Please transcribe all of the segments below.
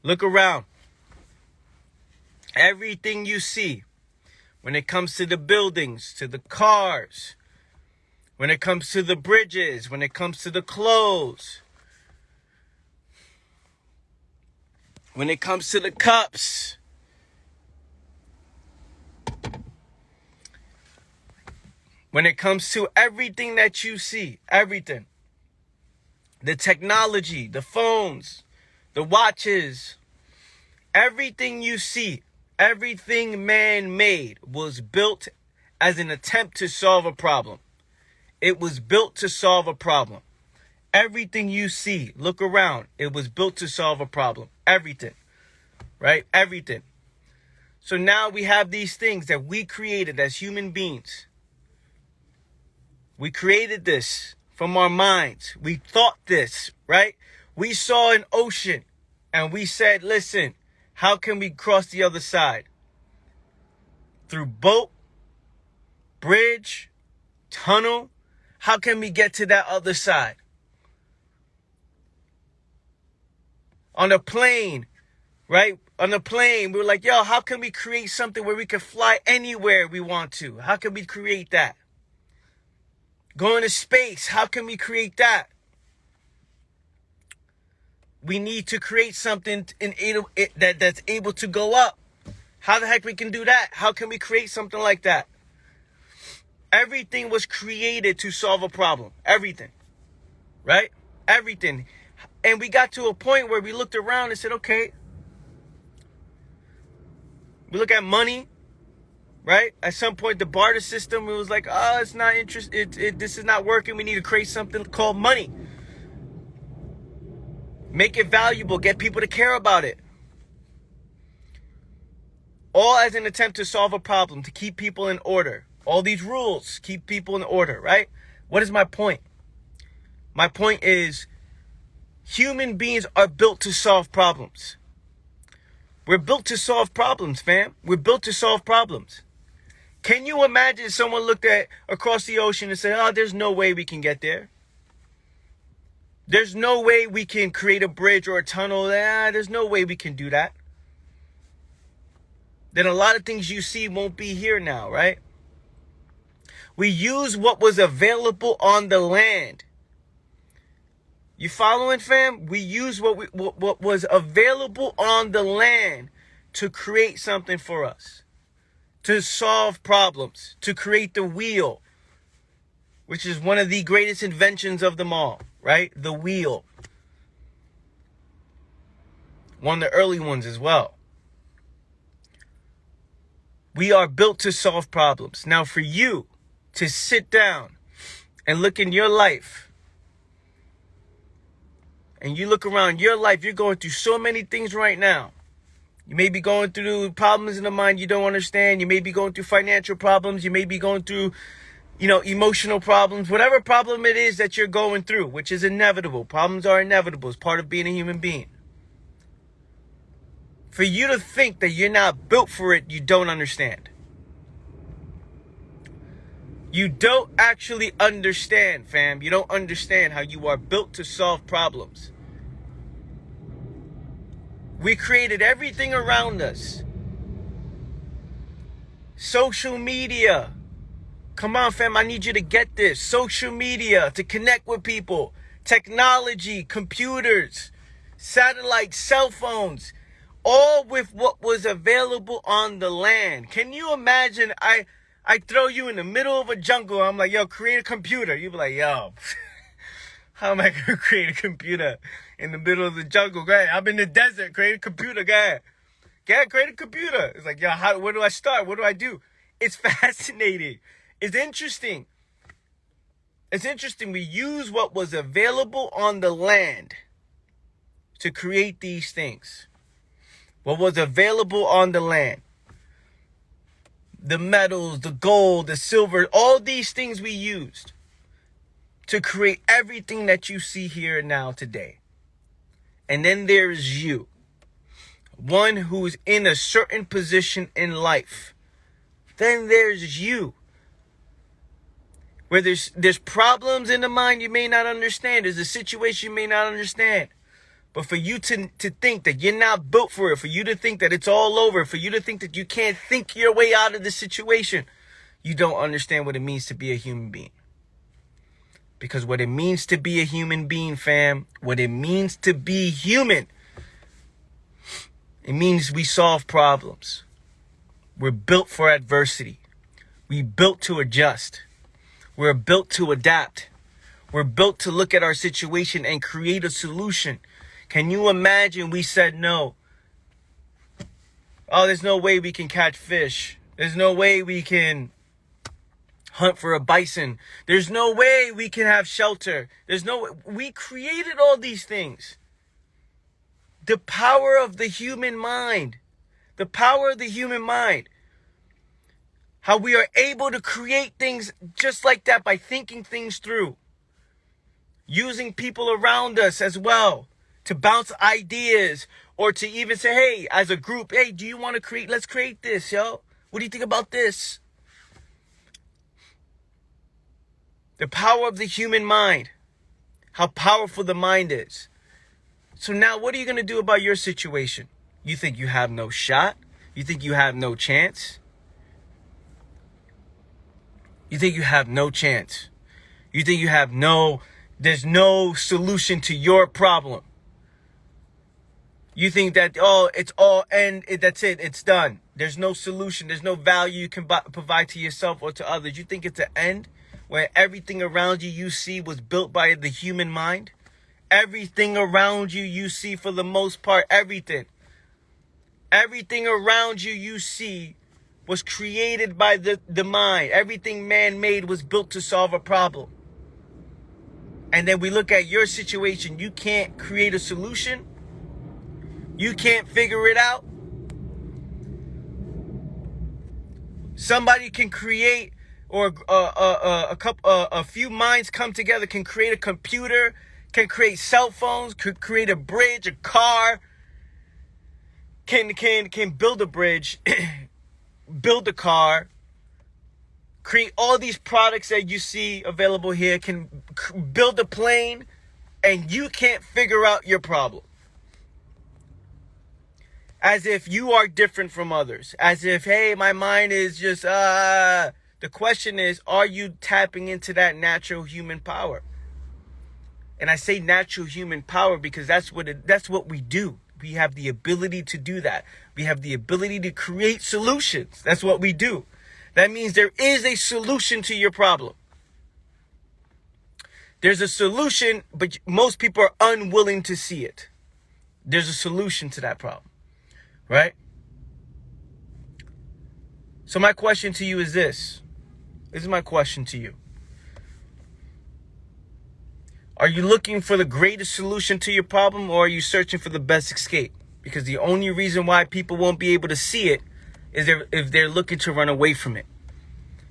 Look around. Everything you see, when it comes to the buildings, to the cars, when it comes to the bridges, when it comes to the clothes, when it comes to the cups, when it comes to everything that you see, everything, the technology, the phones, the watches, everything you see, everything man-made was built as an attempt to solve a problem. It was built to solve a problem. Everything you see, look around, it was built to solve a problem. Everything, right? Everything. So now we have these things that we created as human beings. We created this from our minds. We thought this, right? We saw an ocean and we said, listen, how can we cross the other side? Through boat, bridge, tunnel. How can we get to that other side? On a plane, right? On a plane, we were like, yo, how can we create something where we can fly anywhere we want to? How can we create that? Going to space, how can we create that? We need to create something that's able to go up. How the heck we can do that? How can we create something like that? Everything was created to solve a problem. Everything. Right? Everything. And we got to a point where we looked around and said, okay. We look at money. Right? At some point, the barter system, it was like, oh, it's not this is not working. We need to create something called money. Make it valuable. Get people to care about it. All as an attempt to solve a problem, to keep people in order. All these rules keep people in order, right? What is my point? My point is human beings are built to solve problems. We're built to solve problems, fam. We're built to solve problems. Can you imagine someone looked at across the ocean and said, oh, there's no way we can get there. There's no way we can create a bridge or a tunnel. There's no way we can do that. Then a lot of things you see won't be here now, right? We use what was available on the land. You following, fam? We use what was available on the land to create something for us. To solve problems. To create the wheel. Which is one of the greatest inventions of them all, right? The wheel. One of the early ones as well. We are built to solve problems. Now for you to sit down and look in your life, and you look around your life, you're going through so many things right now. You may be going through problems in the mind you don't understand. You may be going through financial problems. You may be going through, emotional problems. Whatever problem it is that you're going through, which is inevitable. Problems are inevitable. It's part of being a human being. For you to think that you're not built for it, you don't understand. You don't actually understand, fam. You don't understand how you are built to solve problems. We created everything around us. Social media. Come on, fam. I need you to get this. Social media to connect with people. Technology, computers, satellites, cell phones. All with what was available on the land. Can you imagine I throw you in the middle of a jungle. I'm like, yo, create a computer. You be like, yo, how am I going to create a computer in the middle of the jungle? Go ahead. I'm in the desert. Create a computer. Go ahead. Create a computer. It's like, yo, where do I start? What do I do? It's fascinating. It's interesting. It's interesting. We use what was available on the land to create these things. What was available on the land. The metals, the gold, the silver, all these things we used to create everything that you see here and now today. And then there's you. One who's in a certain position in life. Then there's you. Where there's problems in the mind you may not understand. There's a situation you may not understand. But for you to think that you're not built for it, for you to think that it's all over, for you to think that you can't think your way out of the situation, you don't understand what it means to be a human being. Because what it means to be a human being, fam, what it means to be human, it means we solve problems. We're built for adversity. We're built to adjust. We're built to adapt. We're built to look at our situation and create a solution. Can you imagine we said no? Oh, there's no way we can catch fish. There's no way we can hunt for a bison. There's no way we can have shelter. We created all these things. The power of the human mind. The power of the human mind. How we are able to create things just like that by thinking things through. Using people around us as well to bounce ideas or to even say, hey, as a group, hey, do you want to create? Let's create this, yo. What do you think about this? The power of the human mind. How powerful the mind is. So now what are you going to do about your situation? You think you have no shot? You think you have no chance? You think you have no chance. You think there's no solution to your problem. You think that, that's it, it's done. There's no solution. There's no value you can provide to yourself or to others. You think it's an end where everything around you see was built by the human mind? Everything around you see, for the most part, everything around you see was created by the mind. Everything man-made was built to solve a problem. And then we look at your situation. You can't create a solution. You can't figure it out. Somebody can create, or a few minds come together, can create a computer, can create cell phones, could create a bridge, a car, can build a bridge, build a car, create all these products that you see available here, can build a plane, and you can't figure out your problem. As if you are different from others. As if, hey, my mind is just, The question is, are you tapping into that natural human power? And I say natural human power because that's what we do. We have the ability to do that. We have the ability to create solutions. That's what we do. That means there is a solution to your problem. There's a solution, but most people are unwilling to see it. There's a solution to that problem, right? So my question to you is this. This is my question to you. Are you looking for the greatest solution to your problem, or are you searching for the best escape? Because the only reason why people won't be able to see it is if they're looking to run away from it.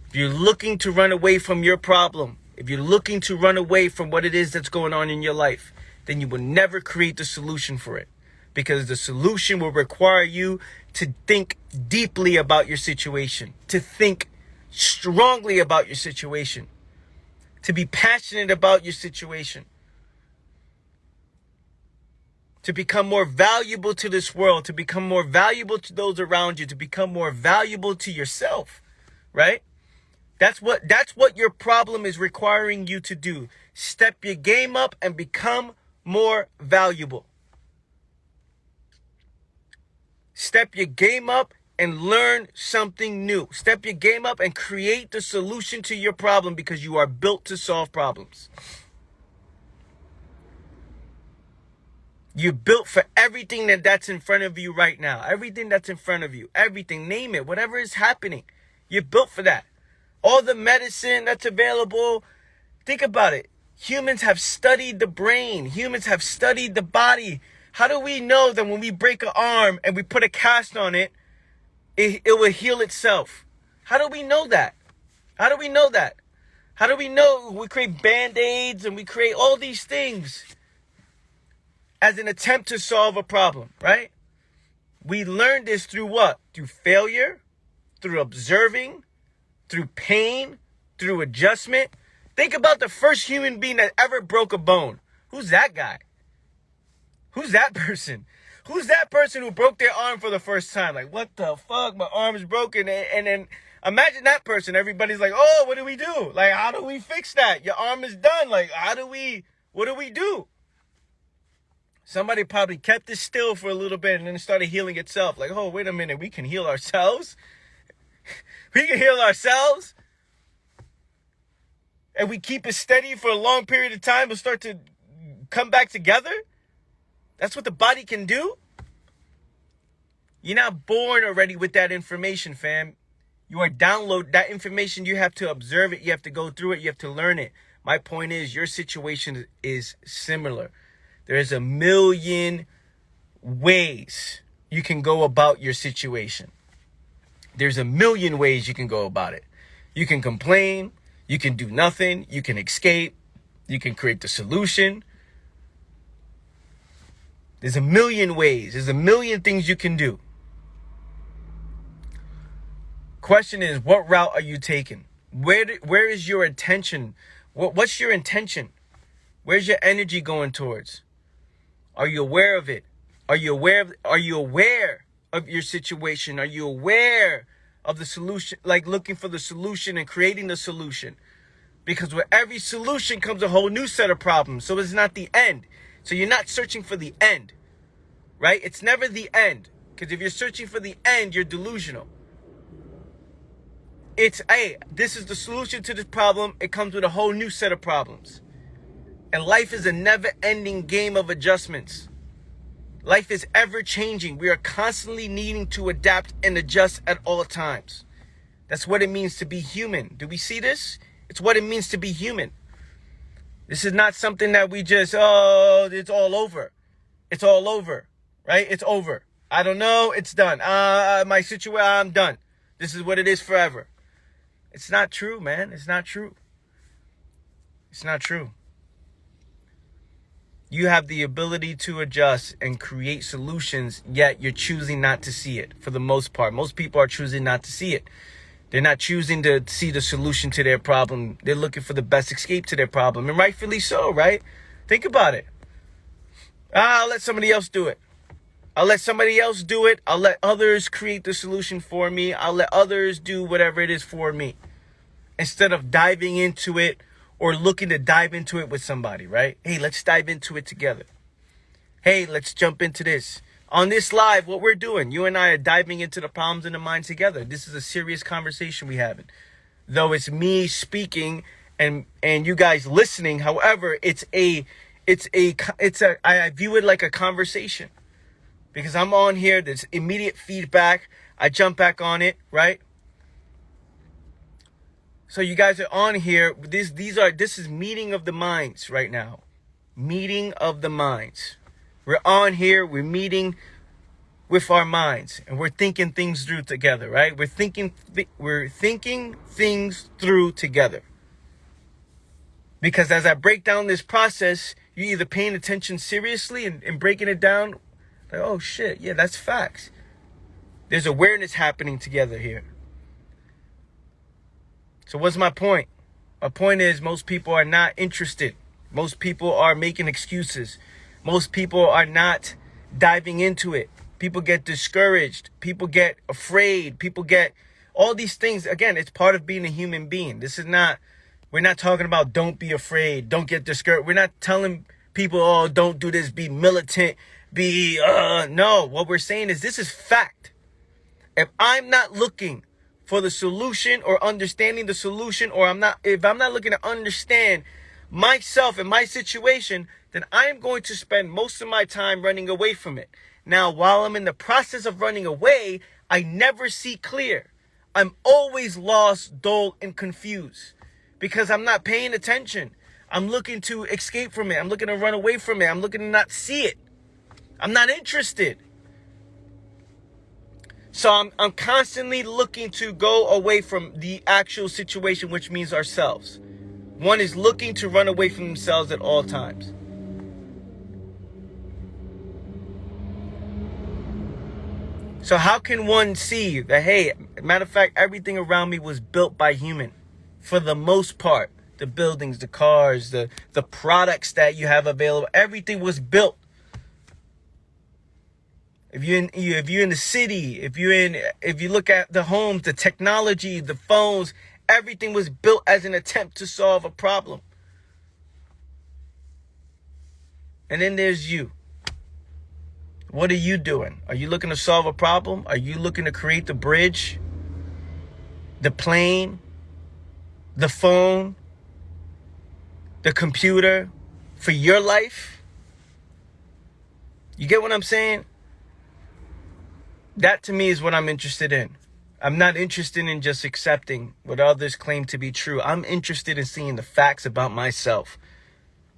If you're looking to run away from your problem, if you're looking to run away from what it is that's going on in your life, then you will never create the solution for it. Because the solution will require you to think deeply about your situation, to think strongly about your situation, to be passionate about your situation, to become more valuable to this world, to become more valuable to those around you, to become more valuable to yourself, right? That's what your problem is requiring you to do. Step your game up and become more valuable. Step your game up and learn something new. Step your game up and create the solution to your problem, because you are built to solve problems. You're built for everything that's in front of you right now. Everything that's in front of you. Everything, name it, whatever is happening. You're built for that. All the medicine that's available. Think about it. Humans have studied the brain. Humans have studied the body. How do we know that when we break an arm and we put a cast on it, it will heal itself? How do we know that? How do we know that? How do we know we create Band-Aids and we create all these things as an attempt to solve a problem, right? We learned this through what? Through failure, through observing, through pain, through adjustment. Think about the first human being that ever broke a bone. Who's that guy? Who's that person? Who's that person who broke their arm for the first time? Like, what the fuck? My arm is broken. And then imagine that person. Everybody's like, oh, what do we do? Like, how do we fix that? Your arm is done. Like, what do we do? Somebody probably kept it still for a little bit and then started healing itself. Like, oh, wait a minute. We can heal ourselves? We can heal ourselves? And we keep it steady for a long period of time, it'll start to come back together? That's what the body can do? You're not born already with that information, fam. You are download that information. You have to observe it. You have to go through it. You have to learn it. My point is, your situation is similar. There's a million ways you can go about your situation. There's a million ways you can go about it. You can complain. You can do nothing. You can escape. You can create the solution. There's a million ways. There's a million things you can do. Question is, what route are you taking? Where is your attention? What's your intention? Where's your energy going towards? Are you aware of it? Are you aware of your situation? Are you aware of the solution? Like looking for the solution and creating the solution. Because with every solution comes a whole new set of problems. So it's not the end. So you're not searching for the end, right? It's never the end. Because if you're searching for the end, you're delusional. It's, hey, this is the solution to this problem. It comes with a whole new set of problems. And life is a never-ending game of adjustments. Life is ever changing. We are constantly needing to adapt and adjust at all times. That's what it means to be human. Do we see this? It's what it means to be human. This is not something that we just, oh, it's all over. It's all over, right? It's over. I don't know. It's done. My situation, I'm done. This is what it is forever. It's not true, man. It's not true. It's not true. You have the ability to adjust and create solutions, yet you're choosing not to see it for the most part. Most people are choosing not to see it. They're not choosing to see the solution to their problem. They're looking for the best escape to their problem. And rightfully so, right? Think about it. I'll let somebody else do it. I'll let somebody else do it. I'll let others create the solution for me. I'll let others do whatever it is for me. Instead of diving into it or looking to dive into it with somebody, right? Hey, let's dive into it together. Hey, let's jump into this. On this live, what we're doing, you and I are diving into the problems in the mind together. This is a serious conversation we having. Though it's me speaking and you guys listening, however, I view it like a conversation. Because I'm on here, there's immediate feedback. I jump back on it, right? So you guys are on here. This is meeting of the minds right now. Meeting of the minds. We're on here. We're meeting with our minds, and we're thinking things through together, right? We're thinking things through together. Because as I break down this process, you're either paying attention seriously and breaking it down, like, oh shit, yeah, that's facts. There's awareness happening together here. So what's my point? My point is most people are not interested. Most people are making excuses. Most people are not diving into it. People get discouraged. People get afraid. People get all these things. Again, it's part of being a human being. We're not talking about don't be afraid. Don't get discouraged. We're not telling people, oh, don't do this. Be militant. No. What we're saying is this is fact. If I'm not looking for the solution or understanding the solution, or if I'm not looking to understand myself and my situation, then I am going to spend most of my time running away from it. Now, while I'm in the process of running away, I never see clear. I'm always lost, dull, and confused because I'm not paying attention. I'm looking to escape from it. I'm looking to run away from it. I'm looking to not see it. I'm not interested. So I'm constantly looking to go away from the actual situation, which means ourselves. One is looking to run away from themselves at all times. So how can one see that, hey, matter of fact, everything around me was built by human for the most part? The buildings, the cars, the products that you have available, everything was built If you're in the city, if you look at the homes, the technology, the phones, everything was built as an attempt to solve a problem. And then there's you. What are you doing? Are you looking to solve a problem? Are you looking to create the bridge, the plane, the phone, the computer for your life? You get what I'm saying? That to me is what I'm interested in. I'm not interested in just accepting what others claim to be true. I'm interested in seeing the facts about myself.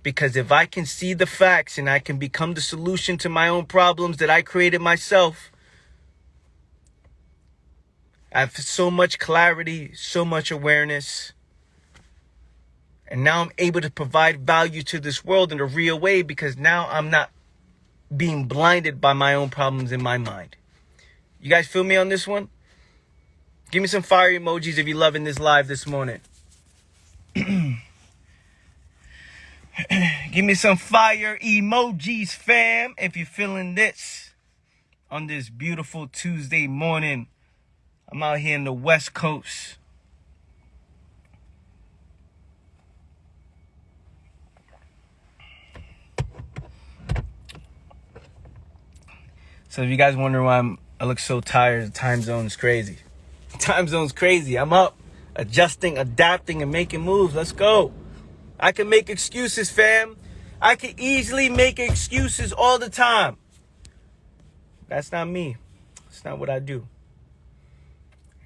Because if I can see the facts and I can become the solution to my own problems that I created myself, I have so much clarity, so much awareness. And now I'm able to provide value to this world in a real way because now I'm not being blinded by my own problems in my mind. You guys feel me on this one? Give me some fire emojis if you're loving this live this morning. Give me some fire emojis, fam, if you're feeling this on this beautiful Tuesday morning. I'm out here in the West Coast. So if you guys wonder why I look so tired, the time zone is crazy. Time zone's crazy. I'm up, adjusting, adapting, and making moves. Let's go. I can make excuses, fam. I can easily make excuses all the time. That's not me. It's not what I do.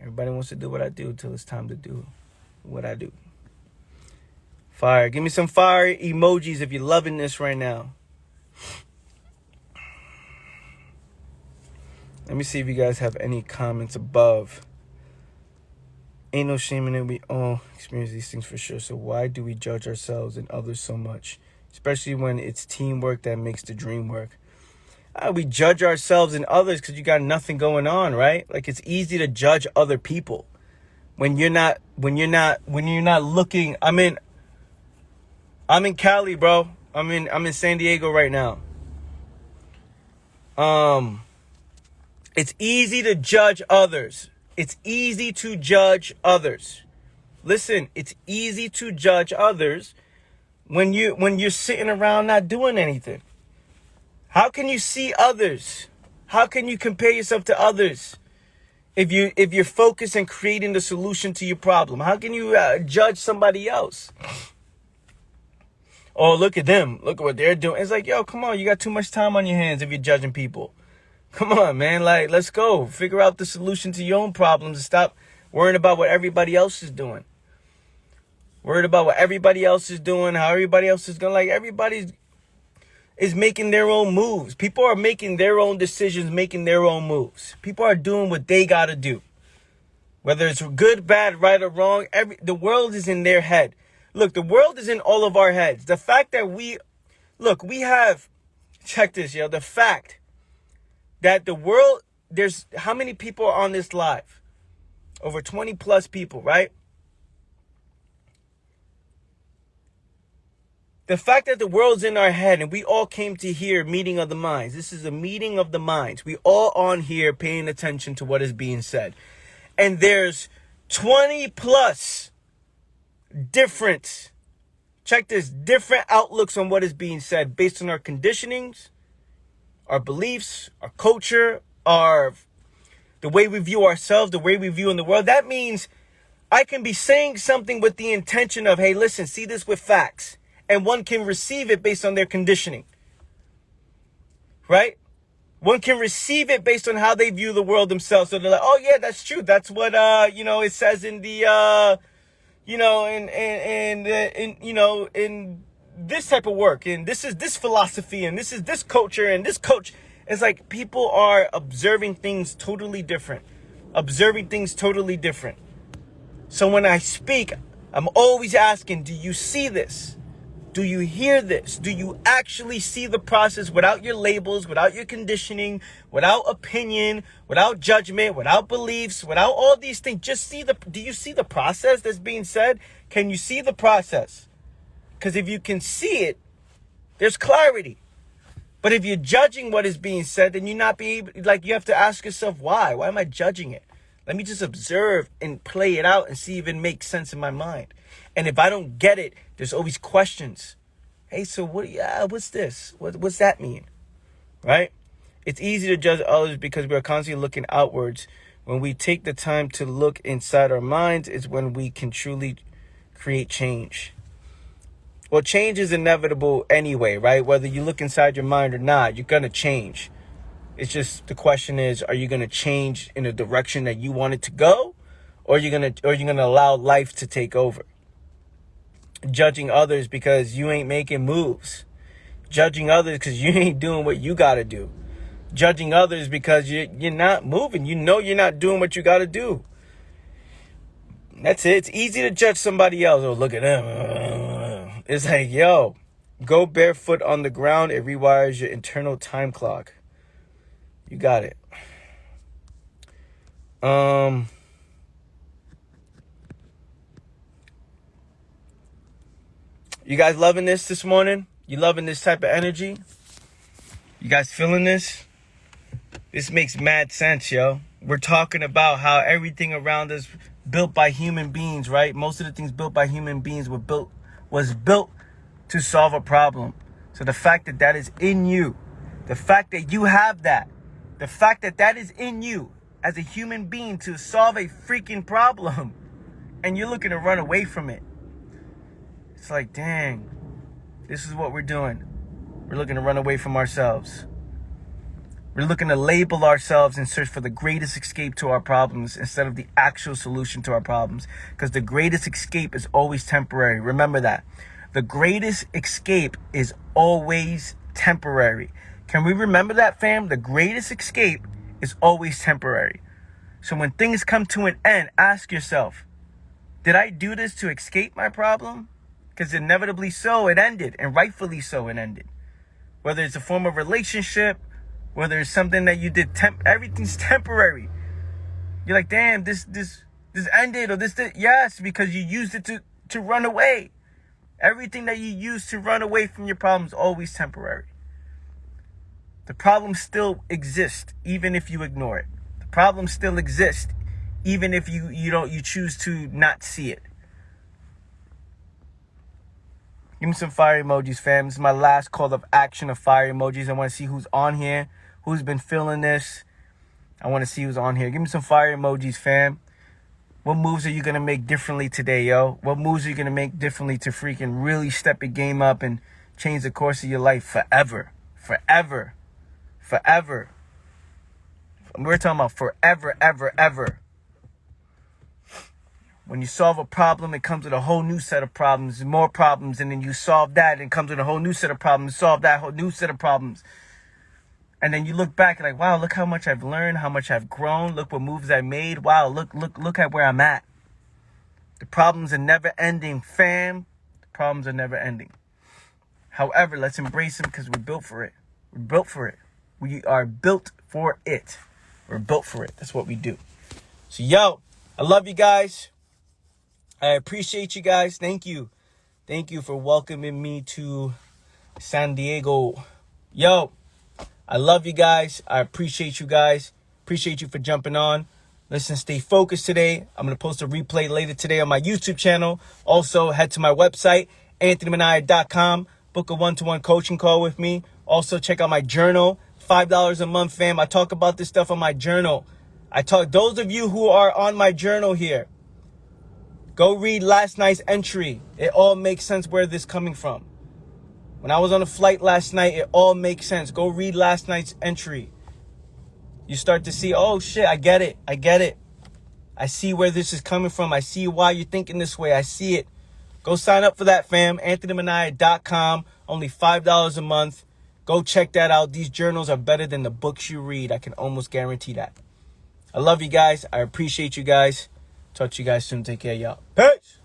Everybody wants to do what I do until it's time to do what I do. Fire. Give me some fire emojis if you're loving this right now. Let me see if you guys have any comments above. Ain't no shame in it. We all experience these things for sure. So why do we judge ourselves and others so much? Especially when it's teamwork that makes the dream work. We judge ourselves and others because you got nothing going on, right? Like it's easy to judge other people when you're not looking. I'm in Cali, bro. I'm in San Diego right now. It's easy to judge others. It's easy to judge others. Listen, it's easy to judge others when you're sitting around not doing anything. How can you see others? How can you compare yourself to others if you're focused on creating the solution to your problem? How can you judge somebody else? Oh, look at them. Look at what they're doing. It's like, yo, come on. You got too much time on your hands if you're judging people. Come on, man. Like, let's go. Figure out the solution to your own problems and stop worrying about what everybody else is doing. Worried about what everybody else is doing, how everybody else is going. Like, everybody is making their own moves. People are making their own decisions, making their own moves. People are doing what they got to do. Whether it's good, bad, right, or wrong, the world is in their head. Look, the world is in all of our heads. The fact that we have, check this, yo, the fact that the world, there's how many people are on this live? Over 20 plus people, right? The fact that the world's in our head and we all came to hear meeting of the minds. This is a meeting of the minds. We all on here paying attention to what is being said. And there's 20 plus different outlooks on what is being said based on our conditionings, our beliefs, our culture, the way we view ourselves, the way we view in the world. That means I can be saying something with the intention of, hey, listen, see this with facts. And one can receive it based on their conditioning. Right? One can receive it based on how they view the world themselves. So they're like, oh yeah, that's true. That's what it says in the in this type of work, and this is this philosophy, and this is this culture, and this coach. It's like people are observing things totally different. So when I speak, I'm always asking, do you see this? Do you hear this? Do you actually see the process without your labels, without your conditioning, without opinion, without judgment, without beliefs, without all these things? Just do you see the process that's being said? Can you see the process? Because if you can see it, there's clarity. But if you're judging what is being said, then you're not being like, you have to ask yourself, why? Why am I judging it? Let me just observe and play it out and see if it makes sense in my mind. And if I don't get it, there's always questions. Hey, so what's this? What's that mean? Right? It's easy to judge others because we're constantly looking outwards. When we take the time to look inside our minds is when we can truly create change. Well, change is inevitable anyway, right? Whether you look inside your mind or not, you're going to change. It's just the question is, are you going to change in a direction that you want it to go? Or are you going to allow life to take over? Judging others because you ain't making moves. Judging others because you ain't doing what you got to do. Judging others because you're not moving. You know you're not doing what you got to do. That's it. It's easy to judge somebody else. Oh, look at them. It's like, yo, go barefoot on the ground. It rewires your internal time clock. You got it. You guys loving this morning? You loving this type of energy? You guys feeling this? This makes mad sense, yo. We're talking about how everything around us built by human beings, right? Most of the things built by human beings was built to solve a problem. So the fact that that is in you, the fact that you have that, the fact that that is in you as a human being to solve a freaking problem, and you're looking to run away from it. It's like, dang, this is what we're doing. We're looking to run away from ourselves. We're looking to label ourselves and search for the greatest escape to our problems instead of the actual solution to our problems. Because the greatest escape is always temporary. Remember that. The greatest escape is always temporary. Can we remember that, fam? The greatest escape is always temporary. So when things come to an end, ask yourself, did I do this to escape my problem? Because inevitably so, it ended. And rightfully so, it ended. Whether it's a form of relationship, whether it's something that you did, everything's temporary. You're like, damn, this ended, or this did. Yes, because you used it to run away. Everything that you use to run away from your problems is always temporary. The problem still exists, even if you ignore it. The problem still exists, even if you choose to not see it. Give me some fire emojis, fam. This is my last call of action of fire emojis. I want to see who's on here, who's been feeling this. I want to see who's on here. Give me some fire emojis, fam. What moves are you going to make differently today, yo? What moves are you going to make differently to freaking really step your game up and change the course of your life forever? Forever. Forever. We're talking about forever, ever, ever. When you solve a problem, it comes with a whole new set of problems, more problems, and then you solve that, and it comes with a whole new set of problems, solve that whole new set of problems. And then you look back and like, wow, look how much I've learned, how much I've grown, look what moves I made. Wow, look at where I'm at. The problems are never ending, fam. The problems are never ending. However, let's embrace them because we're built for it. We're built for it. We are built for it. We're built for it. That's what we do. So, yo, I love you guys. I appreciate you guys. Thank you. Thank you for welcoming me to San Diego. Yo, I love you guys. I appreciate you guys. Appreciate you for jumping on. Listen, stay focused today. I'm going to post a replay later today on my YouTube channel. Also, head to my website, anthonymanaya.com. Book a one-to-one coaching call with me. Also, check out my journal. $5 a month, fam. I talk about this stuff on my journal. Those of you who are on my journal here, go read last night's entry. It all makes sense where this is coming from. When I was on a flight last night, it all makes sense. Go read last night's entry. You start to see, oh shit, I get it. I see where this is coming from. I see why you're thinking this way. I see it. Go sign up for that, fam. AnthonyManaya.com. Only $5 a month. Go check that out. These journals are better than the books you read. I can almost guarantee that. I love you guys. I appreciate you guys. Talk to you guys soon. Take care, y'all. Peace.